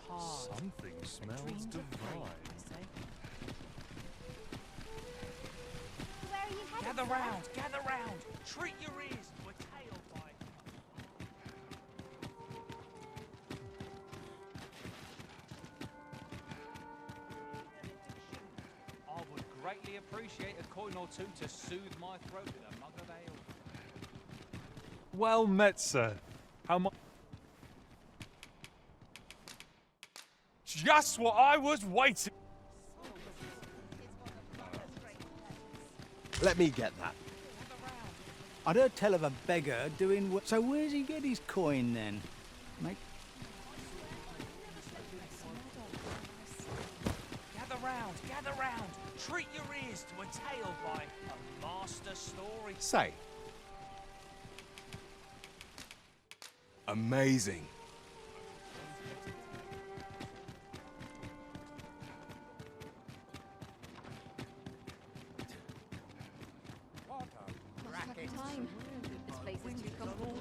hard. Something smells divine. Where are you headed? Gather round. Treat your ears to a tail bite. I would greatly appreciate a coin or two to soothe my throat with a mug of ale. Well met, sir. How much? Just what I was waiting. Let me get that. I'd heard tell of a beggar doing what. So where's he get his coin then? Mate? Gather round. Treat your ears to a tale by a master story. Say. Amazing. Time. This place is too comfortable.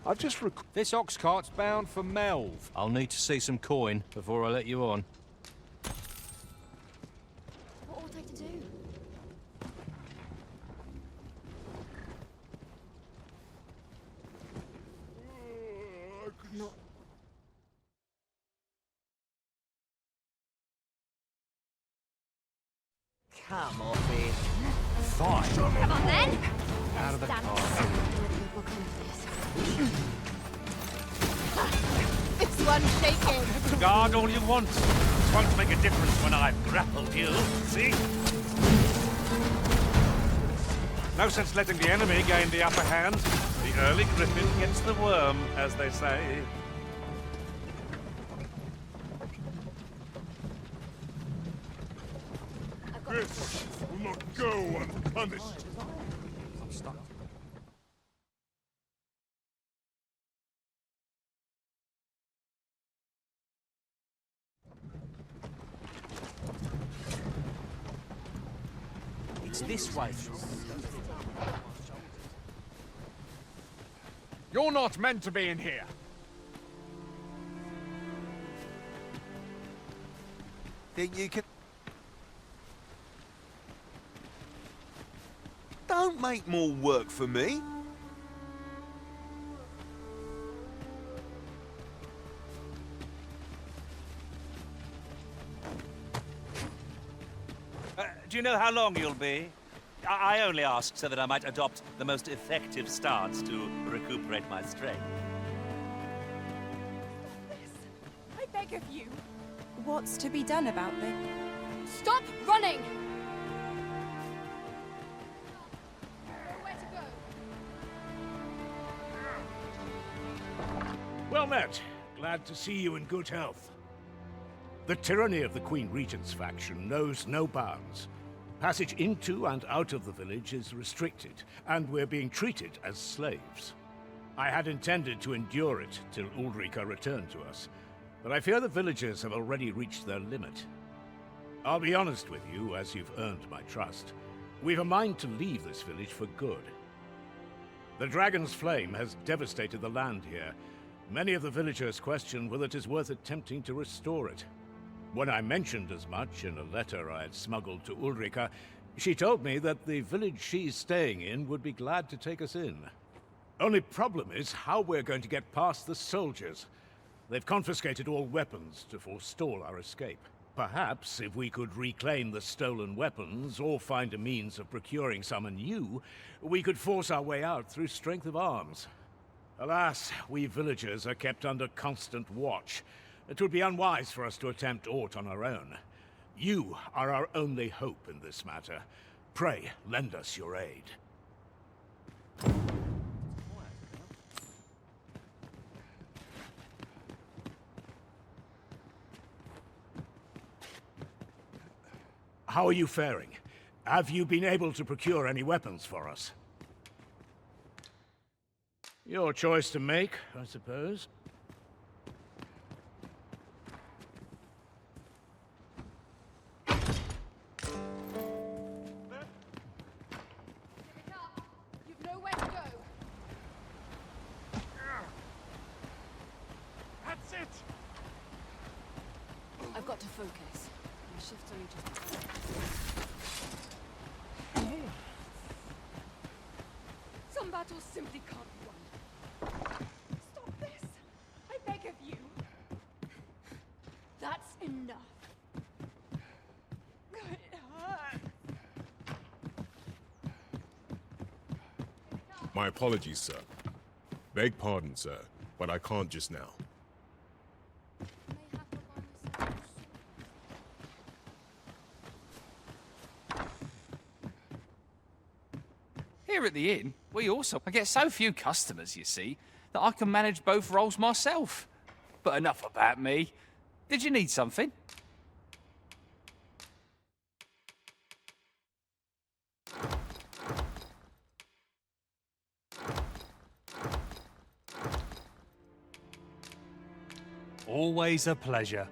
I've just This ox cart's bound for Melv. I'll need to see some coin before I let you on. What ought I to do? Not. Come off it. Fine. Come on then. Out of the Stand car. What come of this? This one's shaking. Guard all you want. It won't make a difference when I've grappled you. See? No sense letting the enemy gain the upper hand. The early griffin gets the worm, as they say. This will not go unpunished. I'm stuck. It's this way. You're not meant to be in here. Think you can... Don't make more work for me. Do you know how long you'll be? I only ask so that I might adopt the most effective stance to recuperate my strength. I beg of you. What's to be done about this? Stop running! Where to go? Well met. Glad to see you in good health. The tyranny of the Queen Regent's faction knows no bounds. Passage into and out of the village is restricted, and we're being treated as slaves. I had intended to endure it till Ulrika returned to us, but I fear the villagers have already reached their limit. I'll be honest with you, as you've earned my trust. We've a mind to leave this village for good. The Dragon's Flame has devastated the land here. Many of the villagers question whether it is worth attempting to restore it. When I mentioned as much in a letter I had smuggled to Ulrika, she told me that the village she's staying in would be glad to take us in. Only problem is how we're going to get past the soldiers. They've confiscated all weapons to forestall our escape. Perhaps if we could reclaim the stolen weapons, or find a means of procuring some anew, we could force our way out through strength of arms. Alas, we villagers are kept under constant watch. It would be unwise for us to attempt aught on our own. You are our only hope in this matter. Pray, lend us your aid. How are you faring? Have you been able to procure any weapons for us? Your choice to make, I suppose. You've nowhere to go. Focus. My shift's only just... Some battles simply can't be won. Stop this! I beg of you! That's enough. It hurts. My apologies, sir. Beg pardon, sir, but I can't just now. Here at the inn, I get so few customers, you see, that I can manage both roles myself. But enough about me. Did you need something? Always a pleasure.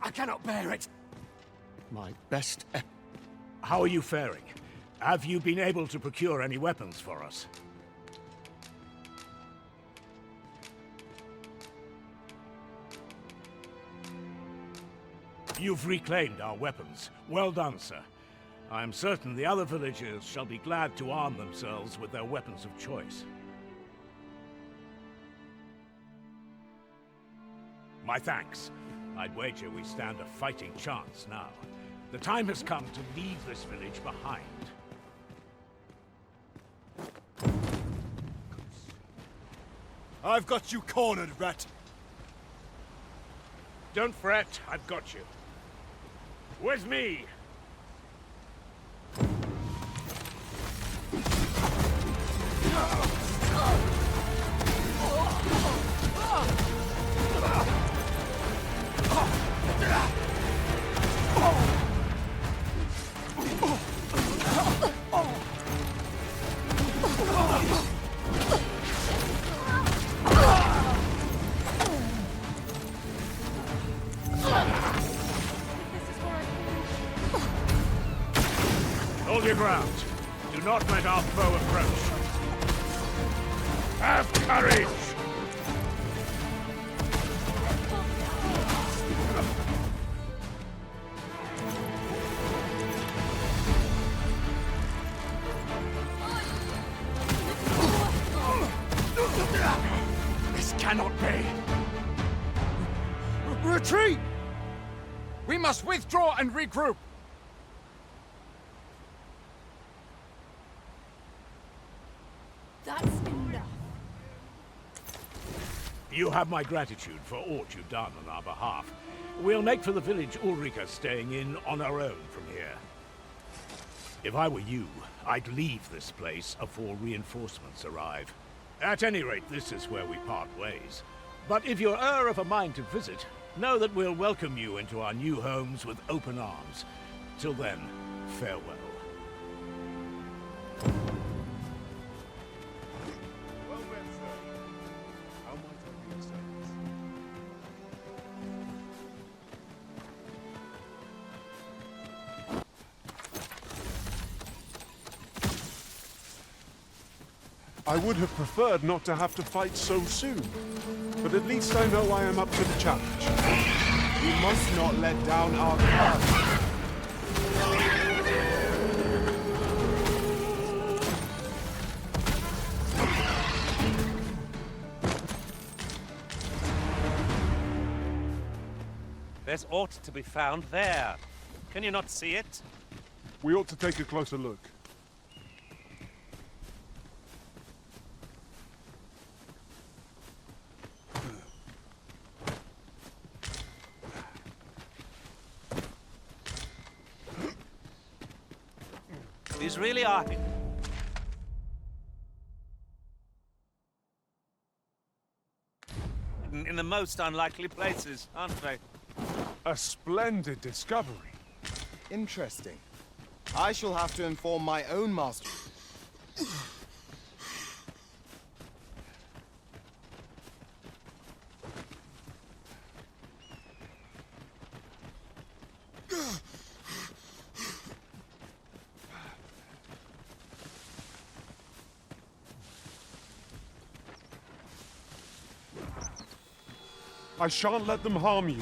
I cannot bear it. My best... How are you faring? Have you been able to procure any weapons for us? You've reclaimed our weapons. Well done, sir. I am certain the other villagers shall be glad to arm themselves with their weapons of choice. My thanks. I'd wager we stand a fighting chance now. The time has come to leave this village behind. I've got you cornered, rat. Don't fret, I've got you. With me! Hold your ground. Do not let our foe approach. Have courage! This cannot be! Retreat! We must withdraw and regroup. That's enough. You have my gratitude for aught you've done on our behalf. We'll make for the village Ulrika staying in on our own from here. If I were you, I'd leave this place afore reinforcements arrive. At any rate, this is where we part ways. But if you're of a mind to visit, know that we'll welcome you into our new homes with open arms. Till then, farewell. Well met, sir. How might I be of service? I would have preferred not to have to fight so soon, but at least I know I am up to the challenge. We must not let down our guard. There's aught to be found there. Can you not see it? We ought to take a closer look. These really are hidden in the most unlikely places, aren't they? A splendid discovery. Interesting. I shall have to inform my own master. I shan't let them harm you.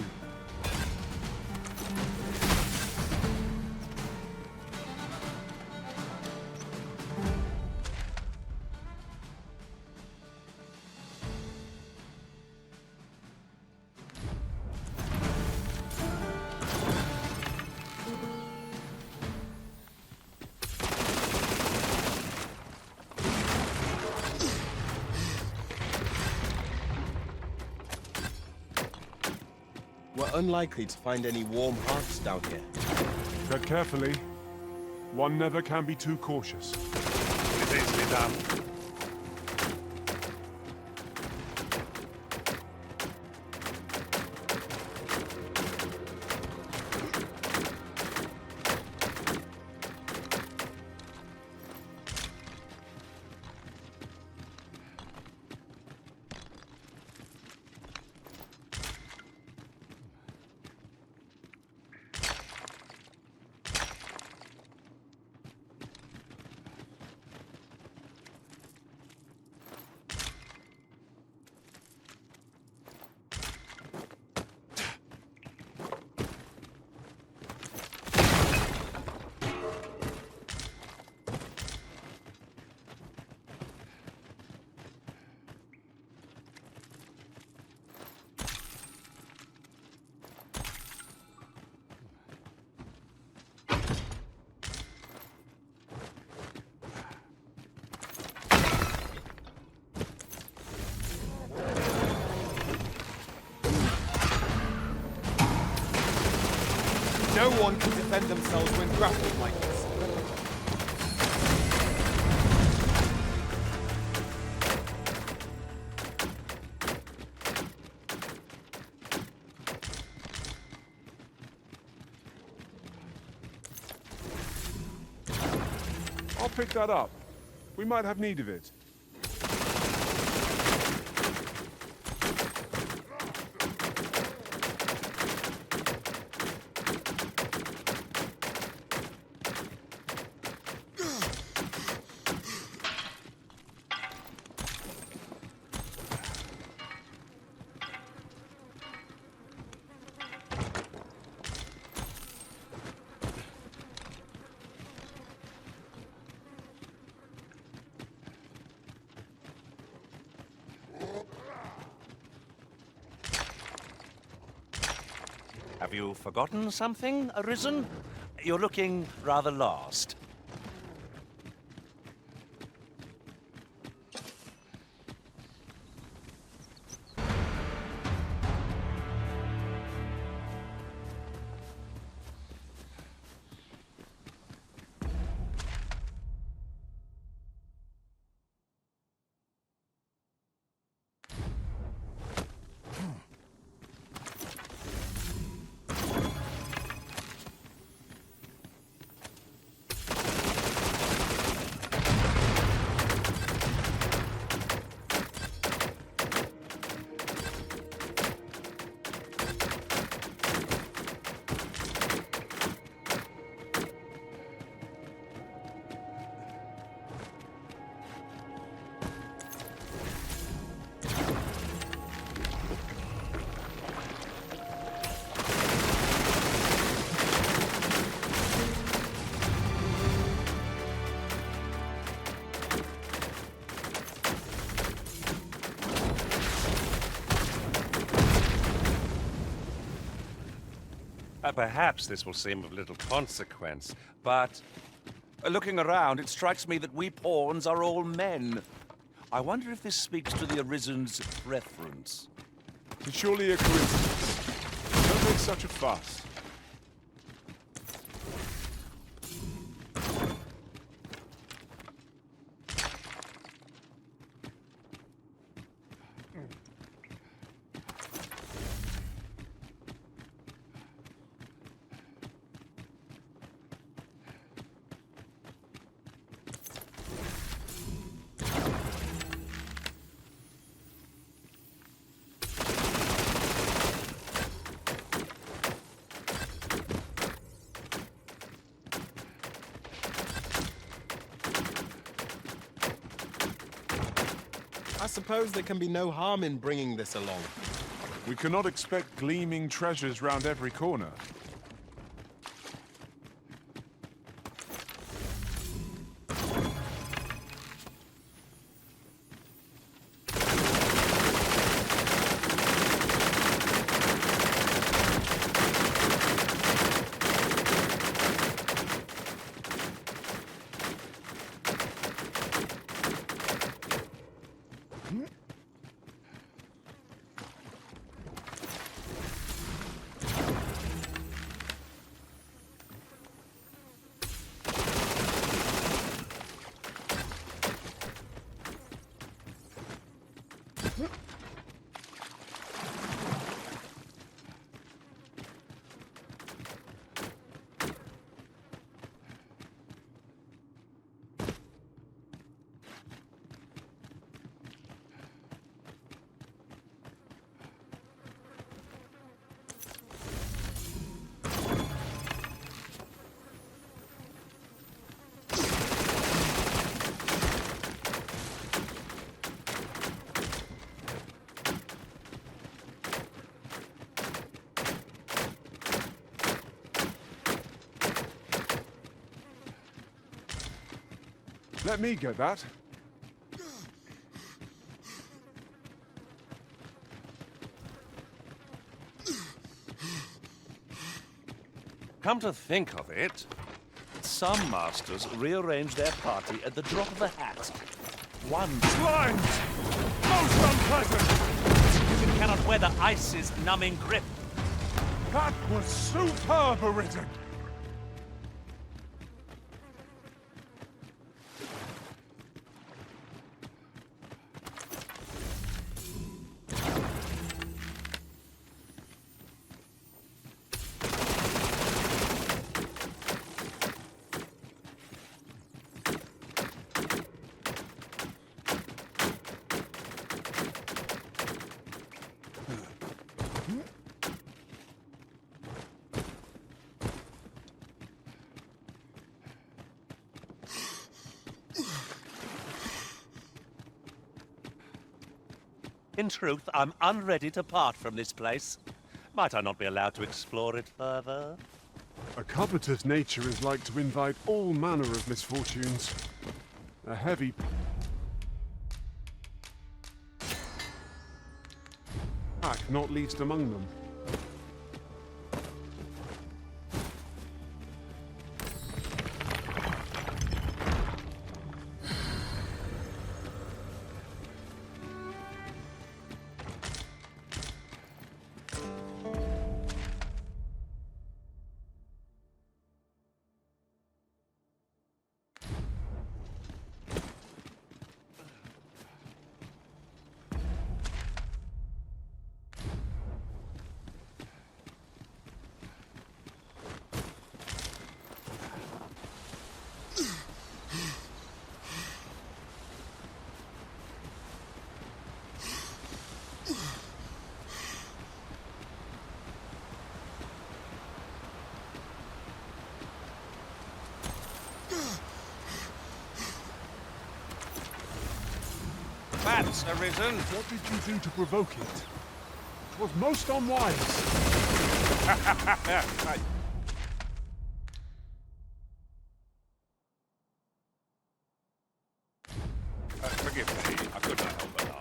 We're unlikely to find any warm hearts down here. Tread carefully. One never can be too cautious. It is easily done. No one can defend themselves when grappled like this. I'll pick that up. We might have need of it. Have you forgotten something, Arisen? You're looking rather lost. Perhaps this will seem of little consequence, but looking around, it strikes me that we pawns are all men. I wonder if this speaks to the Arisen's preference. It's surely a coincidence. Don't make such a fuss. I suppose there can be no harm in bringing this along. We cannot expect gleaming treasures round every corner. Let me get that. Come to think of it, some masters rearrange their party at the drop of a hat. One Blind! Most unpleasant! It cannot weather ice's numbing grip. That was superb, Arisen! In truth, I'm unready to part from this place. Might I not be allowed to explore it further? A covetous nature is like to invite all manner of misfortunes. A heavy... pack not least among them. That's Arisen. What did you do to provoke it? 'Twas most unwise. Forgive me, I could not help but laugh.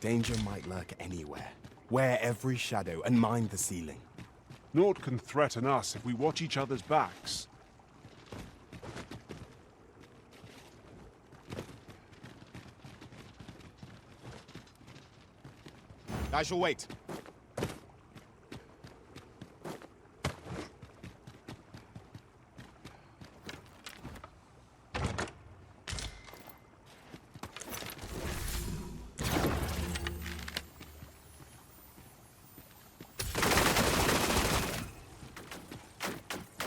Danger might lurk anywhere. Wear every shadow and mind the ceiling. Naught can threaten us if we watch each other's backs. I shall wait.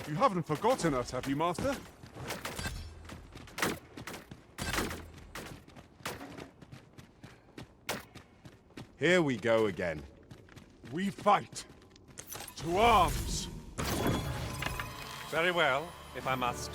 You haven't forgotten us, have you, Master? Here we go again. We fight. To arms! Very well, if I must.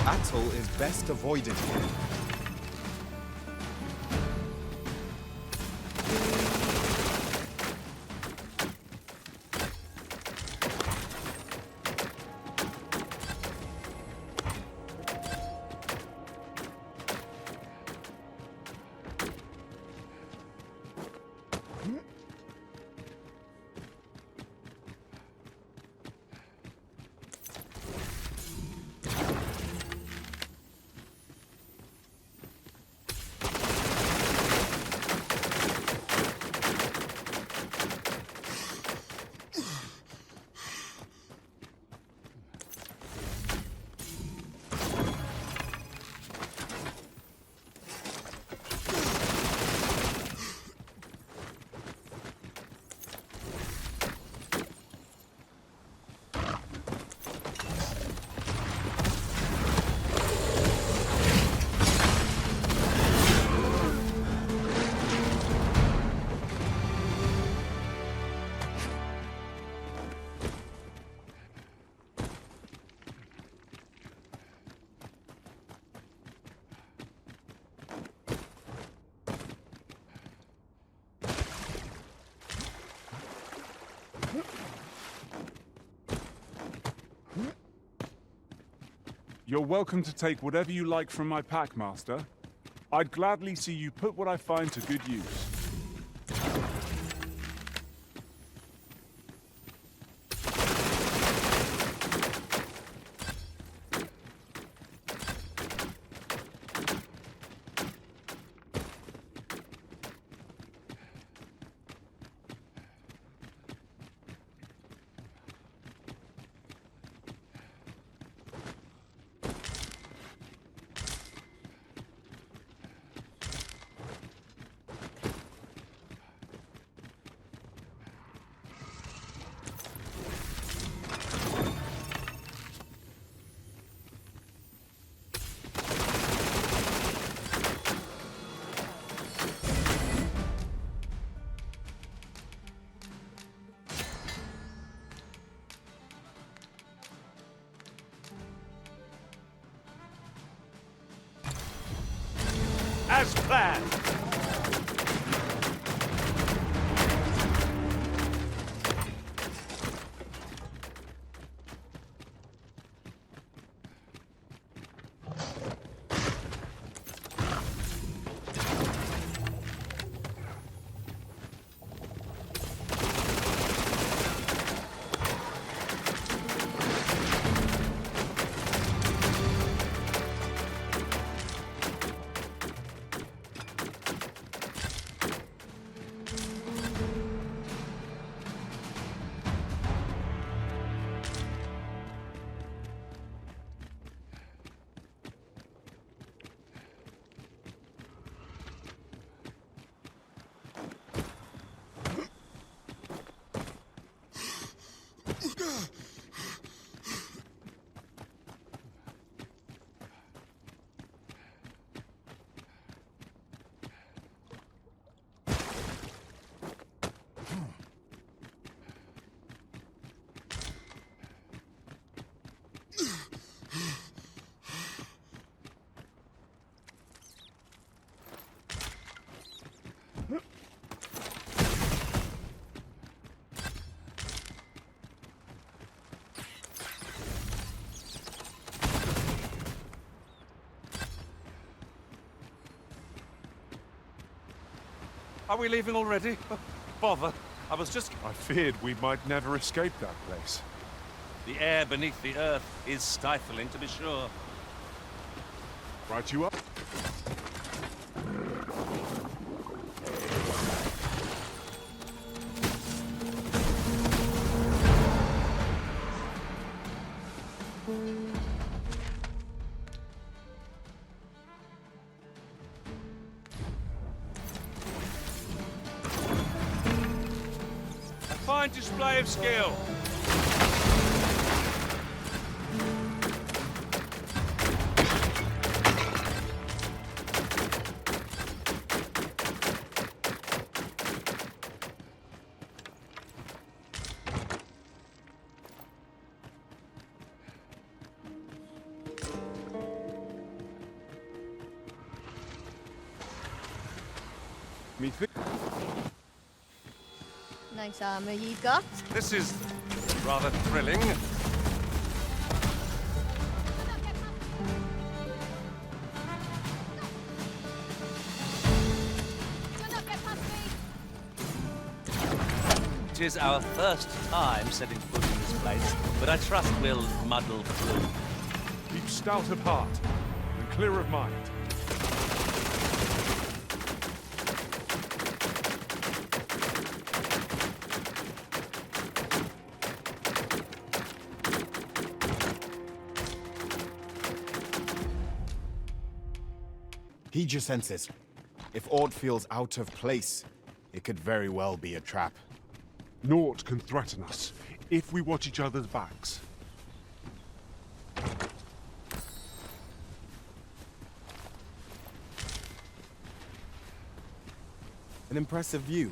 Battle is best avoided here. You're welcome to take whatever you like from my pack, Master. I'd gladly see you put what I find to good use. Are we leaving already? Bother. I was just... I feared we might never escape that place. The air beneath the earth is stifling, to be sure. Right you up. A fine display of skill. Nice armor you've got. This is rather thrilling. It is our first time setting foot in this place, but I trust we'll muddle through. Keep stout of heart and clear of mind. Heed your senses. If aught feels out of place, it could very well be a trap. Naught can threaten us if we watch each other's backs. An impressive view.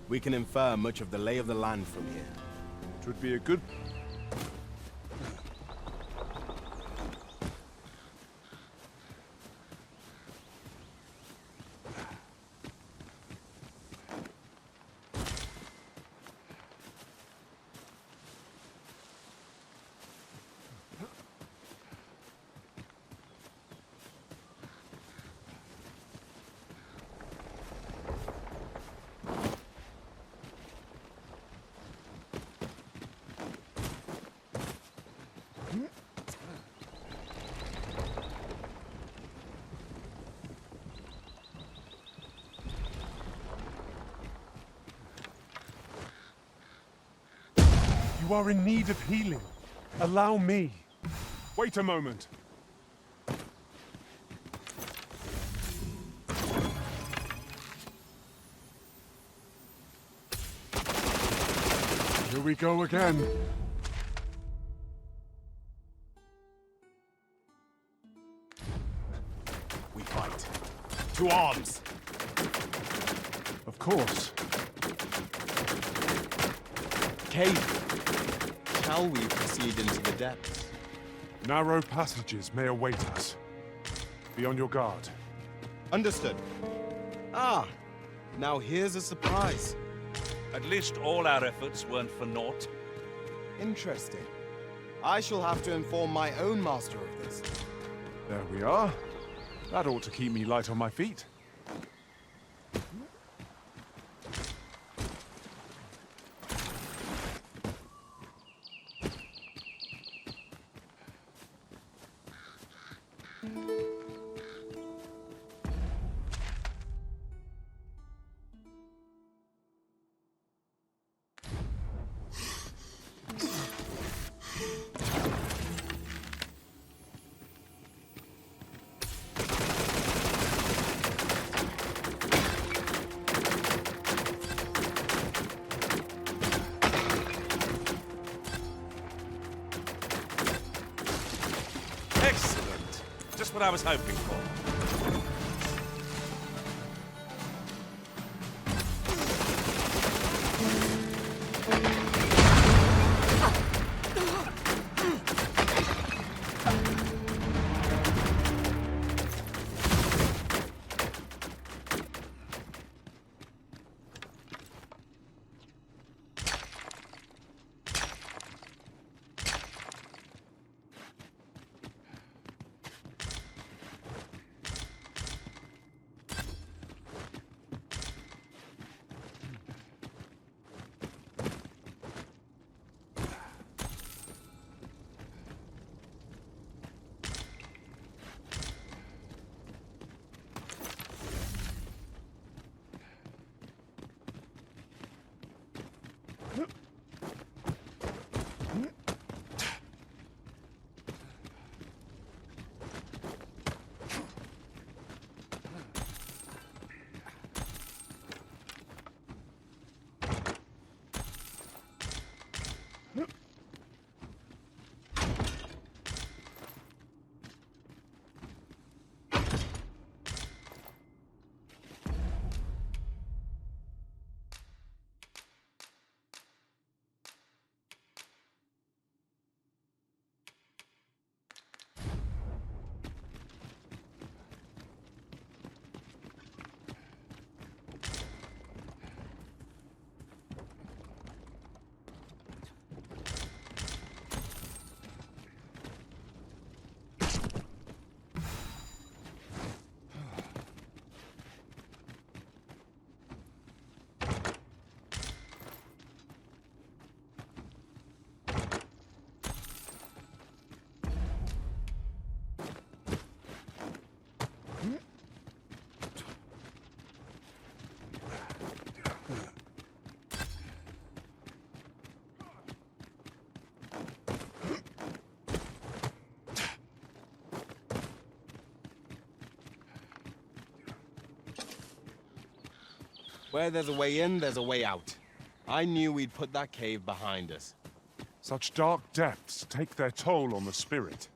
We can infer much of the lay of the land from here. It would be a good... You are in need of healing. Allow me. Wait a moment. Here we go again. We fight. To arms! Of course. Cave. Shall we proceed into the depths? Narrow passages may await us. Be on your guard. Understood. Ah, now here's a surprise. At least all our efforts weren't for naught. Interesting. I shall have to inform my own master of this. There we are. That ought to keep me light on my feet. Excellent. Just what I was hoping for. Where there's a way in, there's a way out. I knew we'd put that cave behind us. Such dark depths take their toll on the spirit.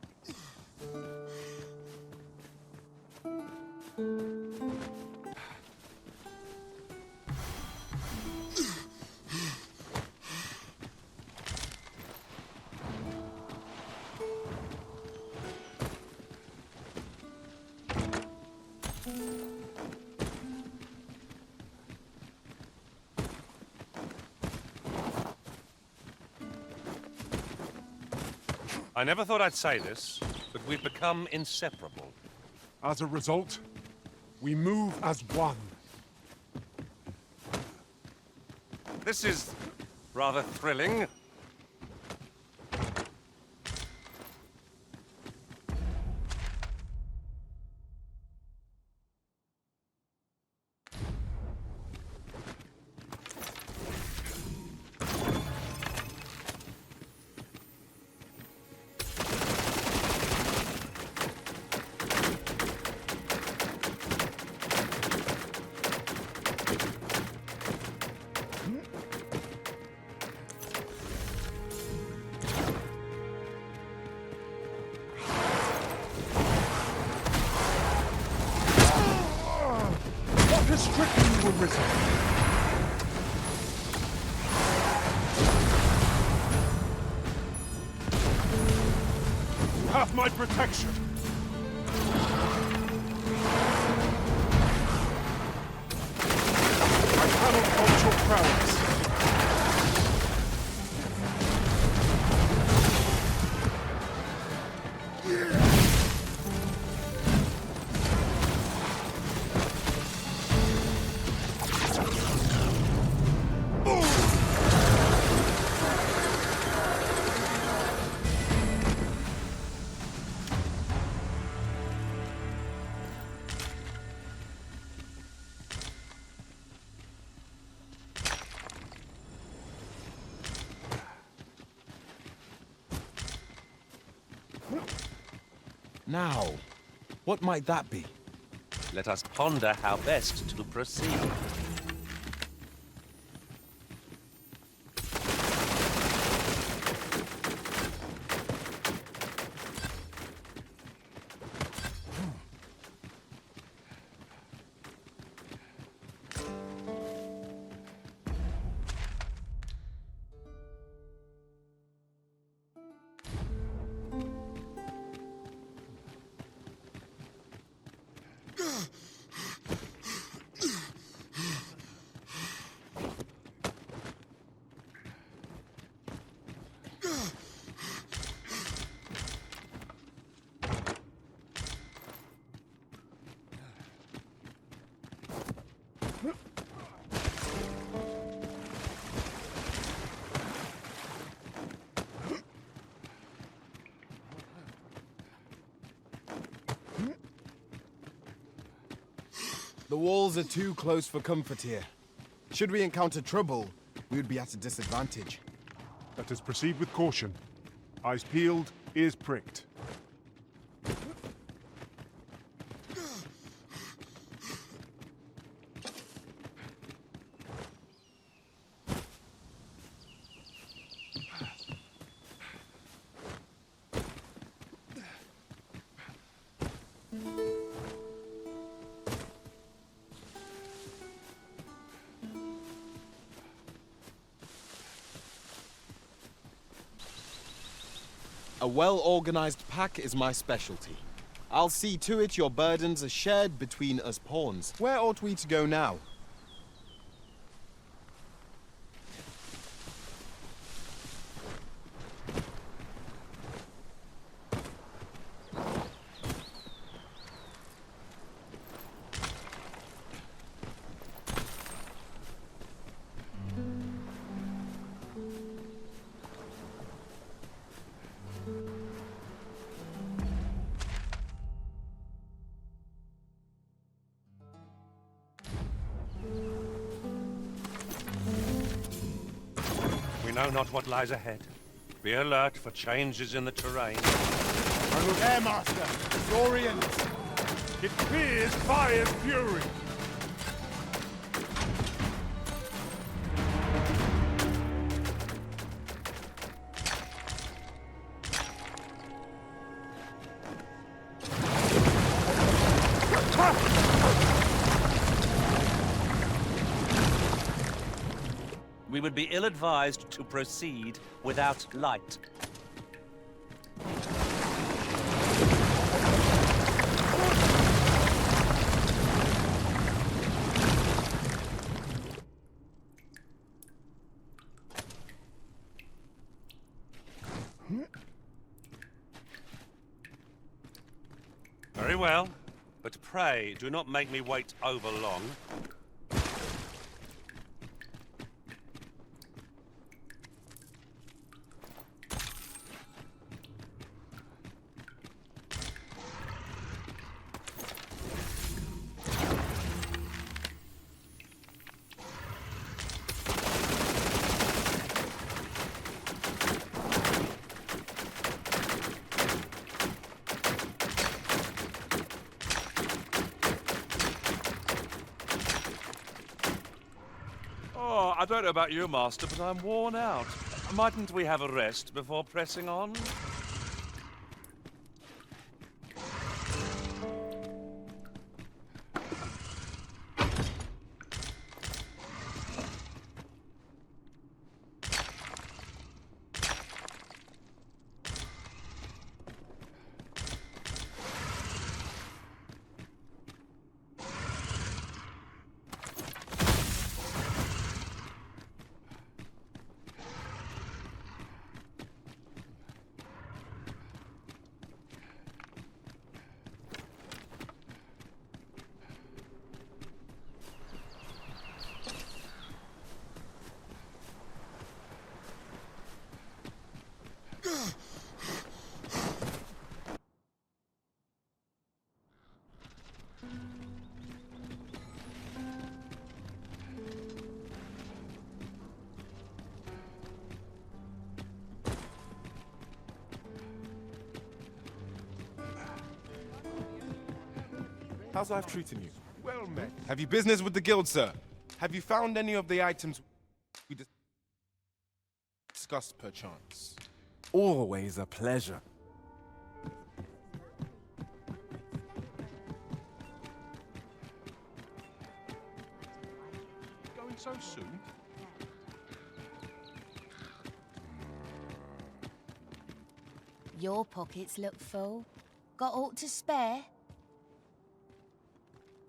I never thought I'd say this, but we've become inseparable. As a result, we move as one. This is rather thrilling. Have my protection. I cannot halt your prowess. Now, what might that be? Let us ponder how best to proceed. The walls are too close for comfort here. Should we encounter trouble, we would be at a disadvantage. Let us proceed with caution. Eyes peeled, ears pricked. A well-organized pack is my specialty. I'll see to it your burdens are shared between us pawns. Where ought we to go now? We know not what lies ahead. Be alert for changes in the terrain. Airmaster, it's Orient. It fears fire's fury. would be ill-advised to proceed without light. Very well, but pray do not make me wait over long. Oh, I don't know about you, Master, but I'm worn out. Mightn't we have a rest before pressing on? How's life treating you? Well met. Have you business with the guild, sir? Have you found any of the items we discussed, perchance? Always a pleasure. Going so soon? Your pockets look full. Got aught to spare?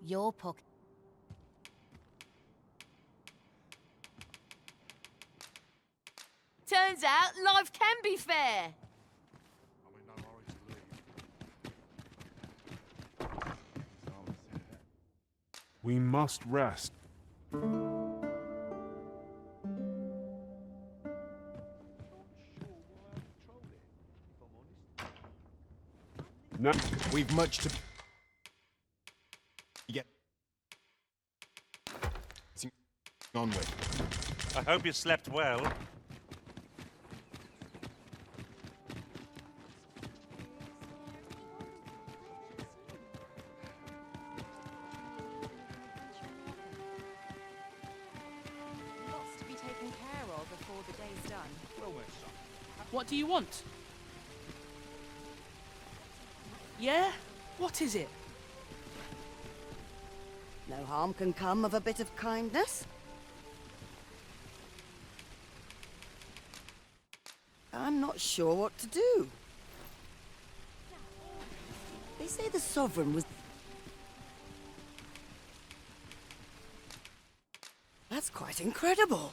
Your pocket. Turns out life can be fair. We must rest. No. We've much to get on with. I hope you slept well. Lots to be taken care of before the day's done. What do you want? Yeah? What is it? No harm can come of a bit of kindness. I'm not sure what to do. They say the Sovereign was... That's quite incredible.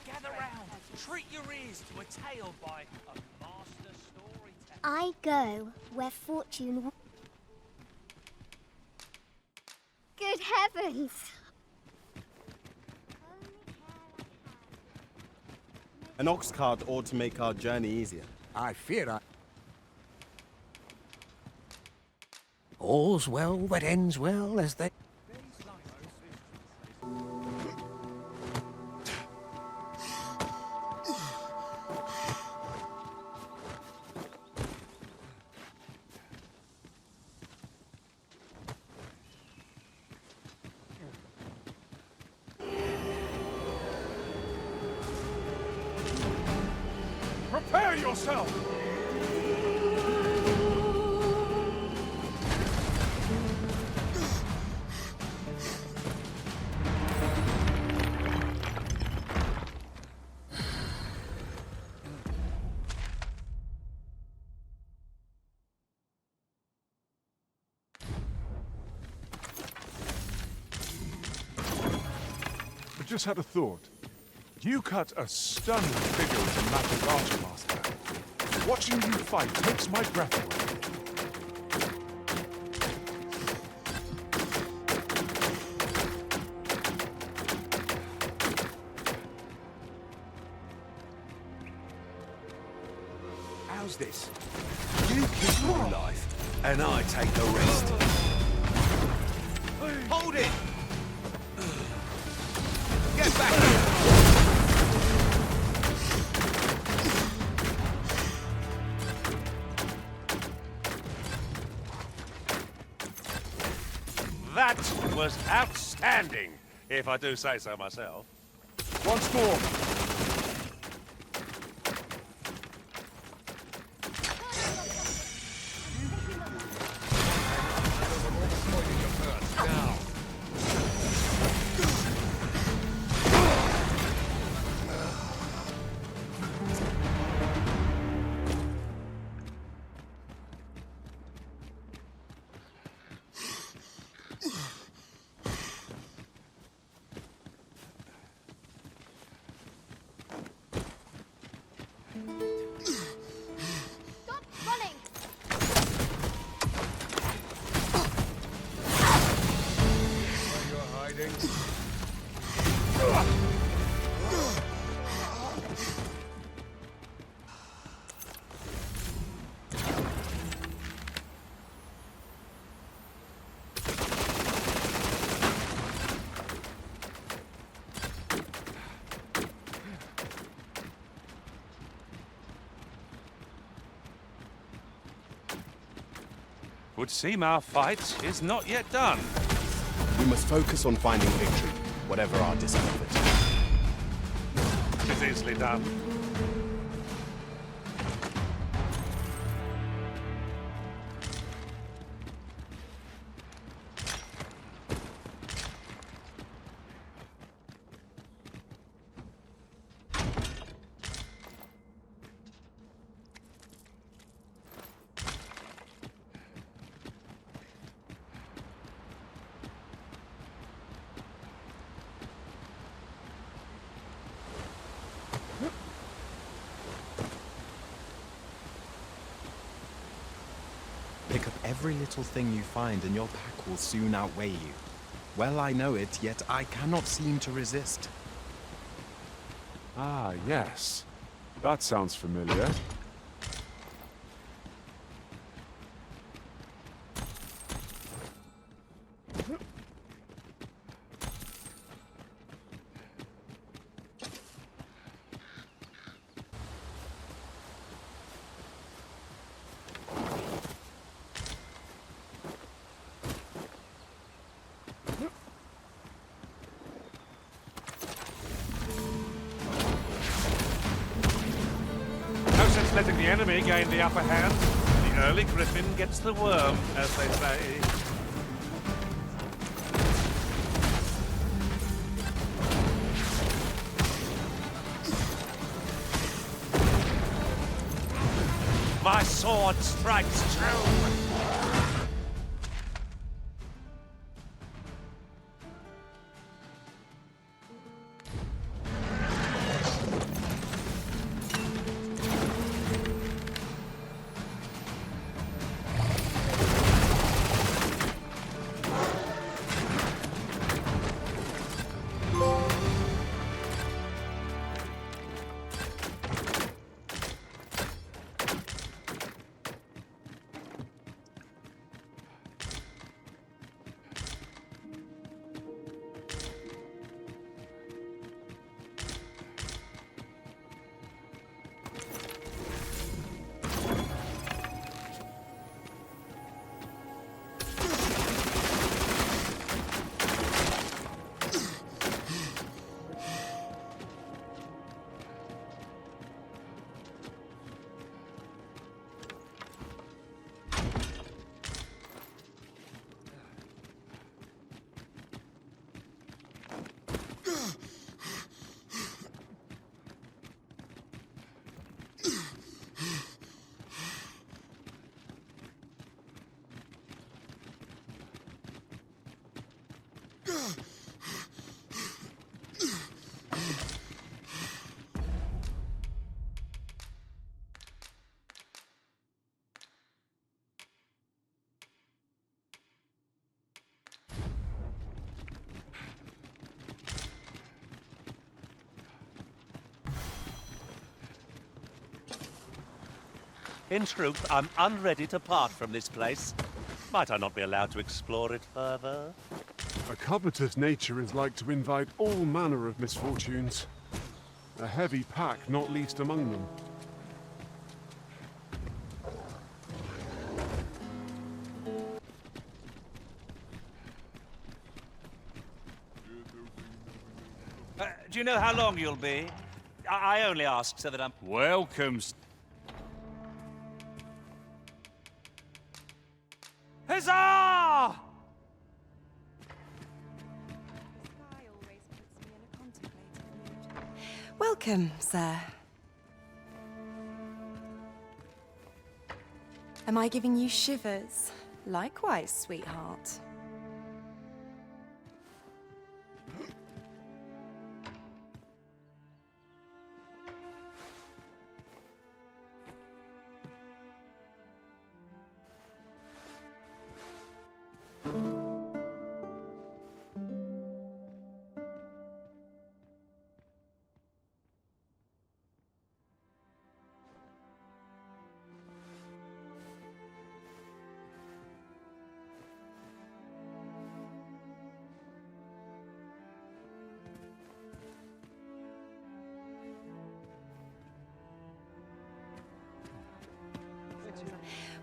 Gather round. Treat your ears to a tale by a master storyteller. I go where fortune... Good heavens! An ox cart ought to make our journey easier. I fear I... All's well that ends well, as they... Prepare yourself! I just had a thought. You cut a stunning figure as a magic archer master. Watching you fight takes my breath away. How's this? You keep your life, and I take the rest. Hold it! Get back here! That was outstanding, if I do say so myself. Once more. Would seem our fight is not yet done. We must focus on finding victory, whatever our discomfort. It's easily done. Pick up every little thing you find and your pack will soon outweigh you. Well, I know it, yet I cannot seem to resist. Ah, yes. That sounds familiar. Letting the enemy gain the upper hand. The early griffin gets the worm, as they say. My sword strikes true. In truth, I'm unready to part from this place. Might I not be allowed to explore it further? A covetous nature is like to invite all manner of misfortunes. A heavy pack not least among them. Do you know how long you'll be? I only ask so that I'm... Welcome. Huzzah! Welcome, sir. Am I giving you shivers? Likewise, sweetheart.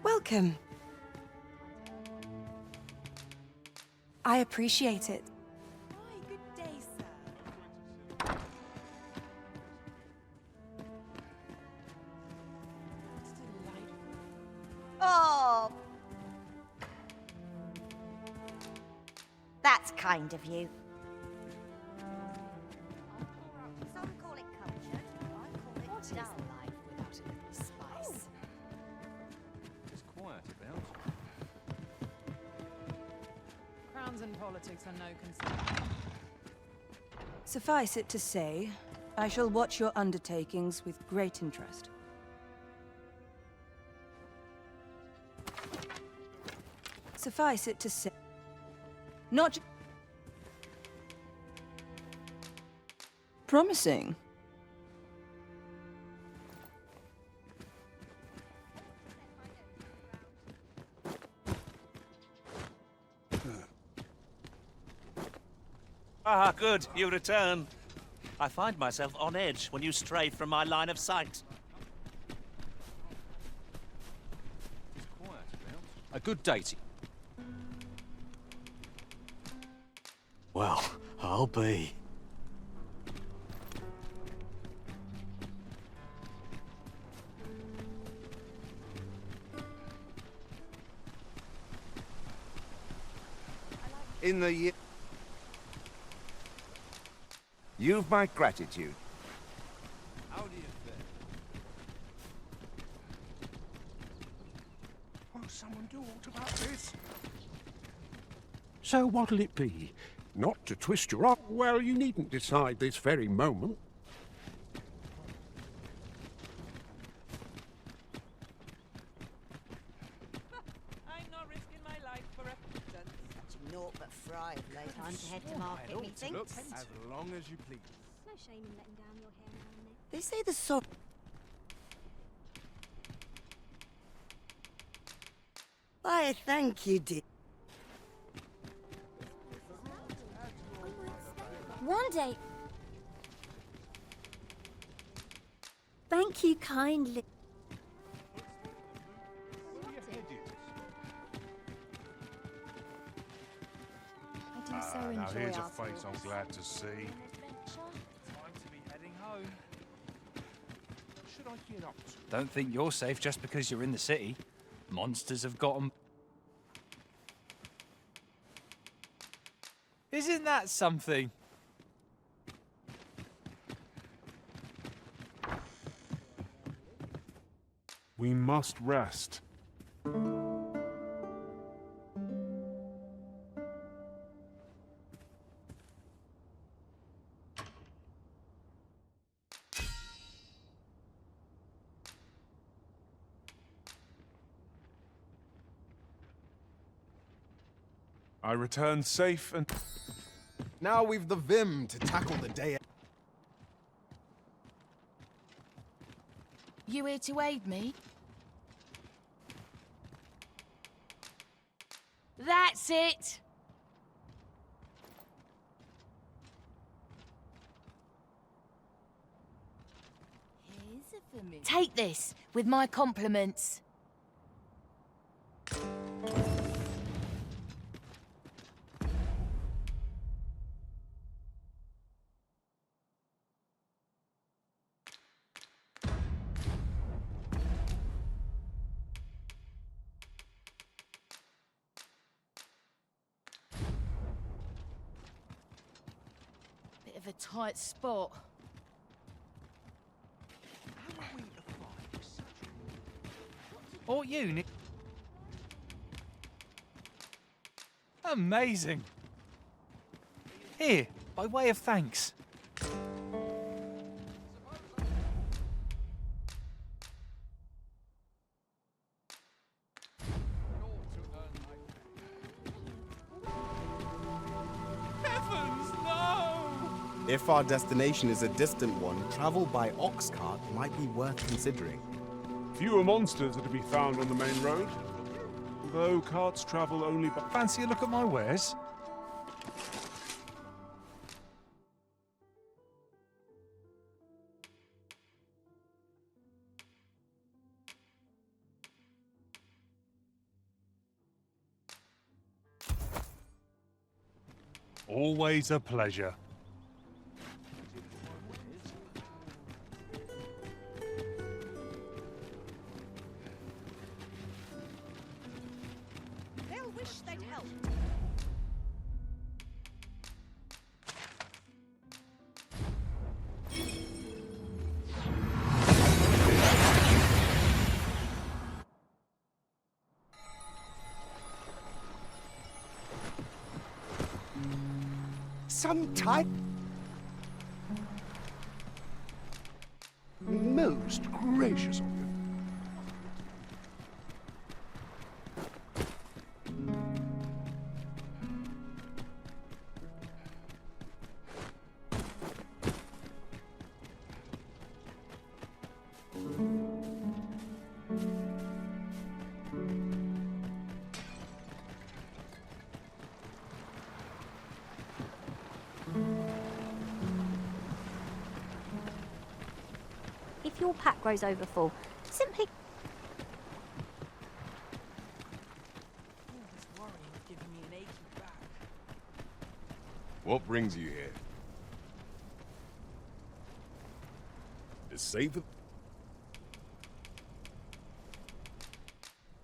Welcome. I appreciate it. Good day, sir. Oh! That's kind of you. Some call it culture, I call it dull. Life without a little spice. It's quiet about. Crowns and politics are no concern. Suffice it to say, I shall watch your undertakings with great interest. Suffice it to say, not promising. Ah, good, you return. I find myself on edge when you stray from my line of sight. It's quiet about. A good day to you. Well, I'll be. In the year... You've my gratitude. How do you fare? Will someone do aught about this? So what'll it be? Not to twist your arm. Well, you needn't decide this very moment. I'm not risking my life for a pittance. Such naught but fry of late. Time to head to market, methinks. As long as you please. No shame in letting down your hair now and then. They say the sovereign... Why, thank you, dear. One day. Thank you kindly. I do so enjoy Now here's a our face I'm glad to see. Time to be heading home. What should I get up to? Don't think you're safe just because you're in the city. Monsters have got 'em. Isn't that something? We must rest. I return safe and... Now we've the vim to tackle the day. You here to aid me? That's it! Take this, with my compliments. Bit of a tight spot. Or you, Nick. Amazing. Here, by way of thanks. Heavens, no! If our destination is a distant one, travel by ox cart might be worth considering. Fewer monsters are to be found on the main road, though carts travel only by... Fancy a look at my wares? Always a pleasure. They'll wish they'd helped. Some type... Most gracious of you. If your pack grows over full, simply... What brings you here? To save the...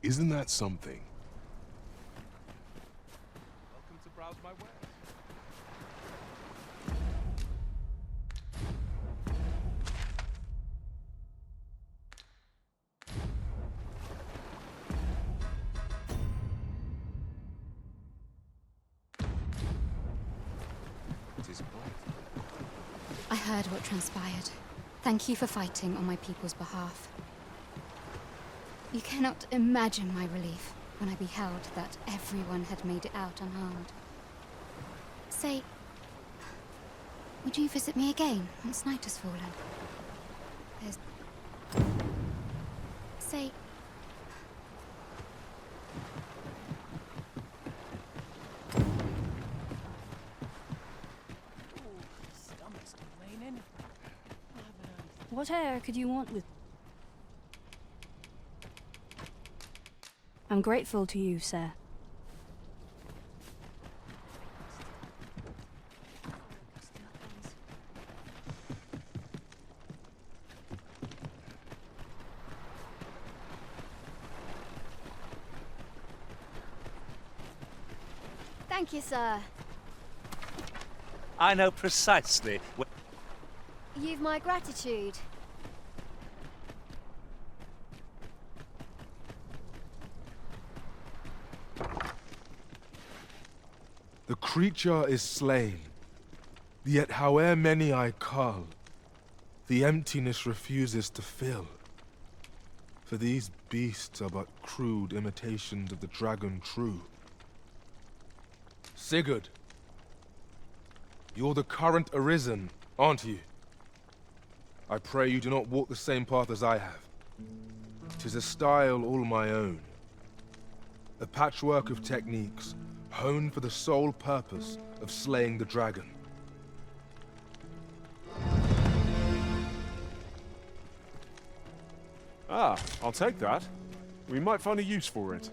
Isn't that something? Welcome to browse my wares. I heard what transpired. Thank you for fighting on my people's behalf. You cannot imagine my relief when I beheld that everyone had made it out unharmed. Say, would you visit me again once night has fallen? There's... Say... What air could you want with... I'm grateful to you, sir. Thank you, sir. I know precisely where... You've my gratitude. The creature is slain, yet howe'er many I cull, the emptiness refuses to fill. For these beasts are but crude imitations of the dragon true. Sigurd, you're the current Arisen, aren't you? I pray you do not walk the same path as I have. 'Tis a style all my own. A patchwork of techniques, honed for the sole purpose of slaying the dragon. Ah, I'll take that. We might find a use for it.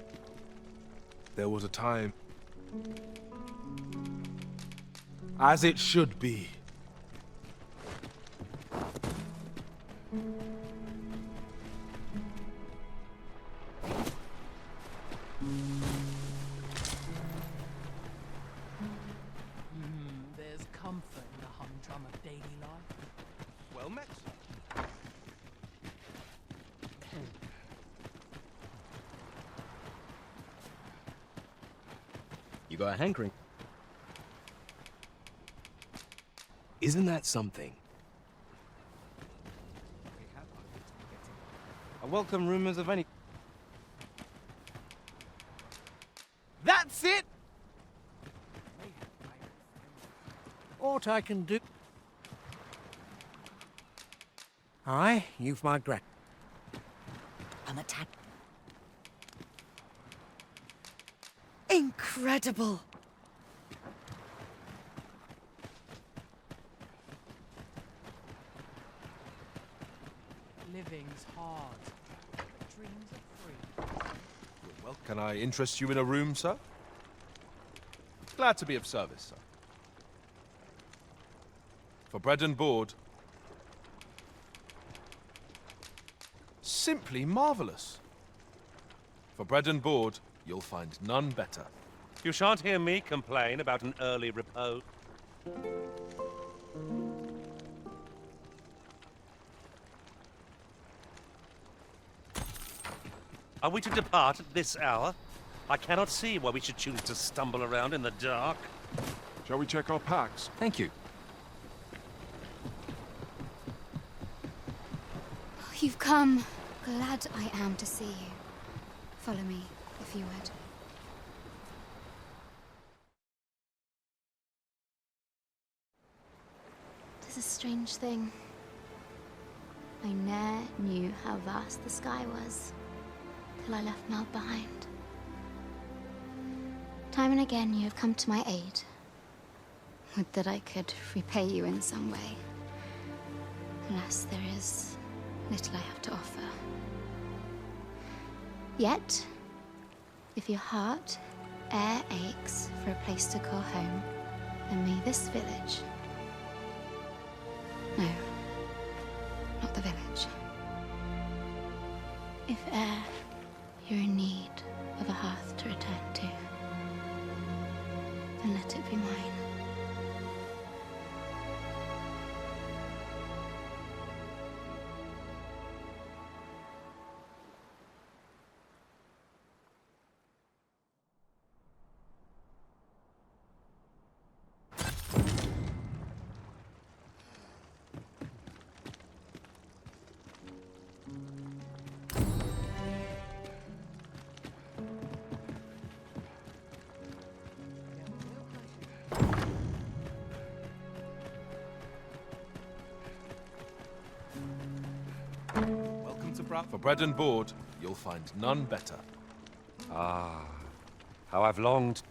There was a time... As it should be. There's comfort in the humdrum of daily life. Well met. You got a hankering. Isn't that something? I welcome rumors of any... That's it! What I can do... Aye, you've my grat... I'm attacked. Incredible! Living's hard, but dreams are free. Well, can I interest you in a room, sir? Glad to be of service, sir. For bread and board. Simply marvelous. For bread and board, you'll find none better. You shan't hear me complain about an early repose. Are we to depart at this hour? I cannot see why we should choose to stumble around in the dark. Shall we check our packs? Thank you. Oh, you've come. Glad I am to see you. Follow me, if you would. Tis a strange thing. I ne'er knew how vast the sky was, till I left Mel behind. Time and again you have come to my aid. Would that I could repay you in some way. Alas, there is little I have to offer. Yet, if your heart e'er aches for a place to call home, then may this village... No, not the village. If e'er you're in need of a hearth to return to, then let it be mine. For bread and board, you'll find none better. Ah, how I've longed...